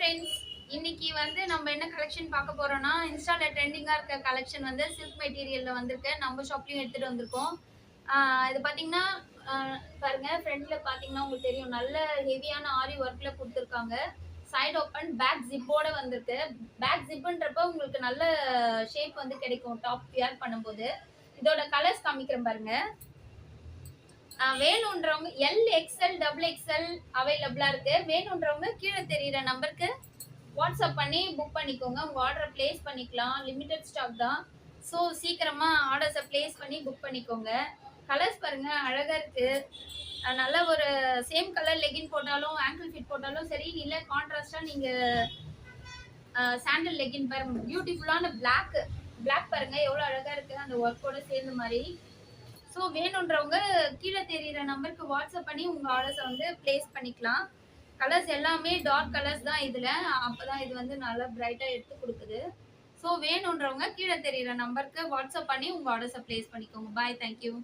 Friends, இன்னைக்கு வந்து நம்ம என்ன கலெக்ஷன் பார்க்க போறோம்னா, இன்ஸ்டால ட்ரெண்டிங்கா இருக்க கலெக்ஷன் வந்து சில்க் மெட்டீரியல்ல வந்திருக்கு. நம்ம ஷாப்லயும் எடுத்துட்டு வந்திருக்கோம். இது பார்த்தீங்கன்னா, ஆ பாருங்க ஃப்ரண்ட்ல பார்த்தீங்கன்னா உங்களுக்கு தெரியும். நல்ல ஹெவியான ஆரி ஒர்க்ல குடுத்துருக்காங்க. சைடு ஓப்பன், பேக் ஜிப்போட வந்திருக்கு. பேக் ஜிப்புன்றப்ப உங்களுக்கு நல்ல ஷேப் வந்து கிடைக்கும் டாப் வியர் பண்ணும்போது. இதோட கலர்ஸ் காமிக்கிறேன் பாருங்க. வேணுன்றவங்க எல் எக்ஸ்எல் டபுள் எக்ஸ்எல் அவைலபிளா இருக்கு. வேணுன்றவங்க கீழே தெரியுற நம்பருக்கு வாட்ஸ்அப் பண்ணி புக் பண்ணிக்கோங்க. உங்க ஆர்டரை பிளேஸ் பண்ணிக்கலாம். லிமிடெட் ஸ்டாக் தான். ஸோ சீக்கிரமா ஆர்டர்ஸை பிளேஸ் பண்ணி புக் பண்ணிக்கோங்க. கலர்ஸ் பாருங்க அழகா இருக்கு. நல்ல ஒரு சேம் கலர் லெகின் போட்டாலும் ஆங்கிள் ஃபிட் போட்டாலும் சரி, இல்லை கான்ட்ராஸ்டா நீங்க சாண்டல் லெகின் பாருங்க, பியூட்டிஃபுல்லான பிளாக் பாருங்க எவ்வளவு அழகா இருக்கு அந்த ஒர்க்கோட சேர்ந்த மாதிரி. ஸோ வேணுன்றவங்க கீழே தெரியுற நம்பருக்கு வாட்ஸ்அப் பண்ணி உங்கள் ஆர்டர்ஸை வந்து பிளேஸ் பண்ணிக்கலாம். கலர்ஸ் எல்லாமே டார்க் கலர்ஸ் தான் இதில். அப்போ தான் இது வந்து நல்லா பிரைட்டாக எடுத்து கொடுக்குது. ஸோ வேணுன்றவங்க கீழே தெரியுற நம்பருக்கு வாட்ஸ்அப் பண்ணி உங்கள் ஆர்டர்ஸை பிளேஸ் பண்ணிக்கோங்க. பாய், தேங்க்யூ.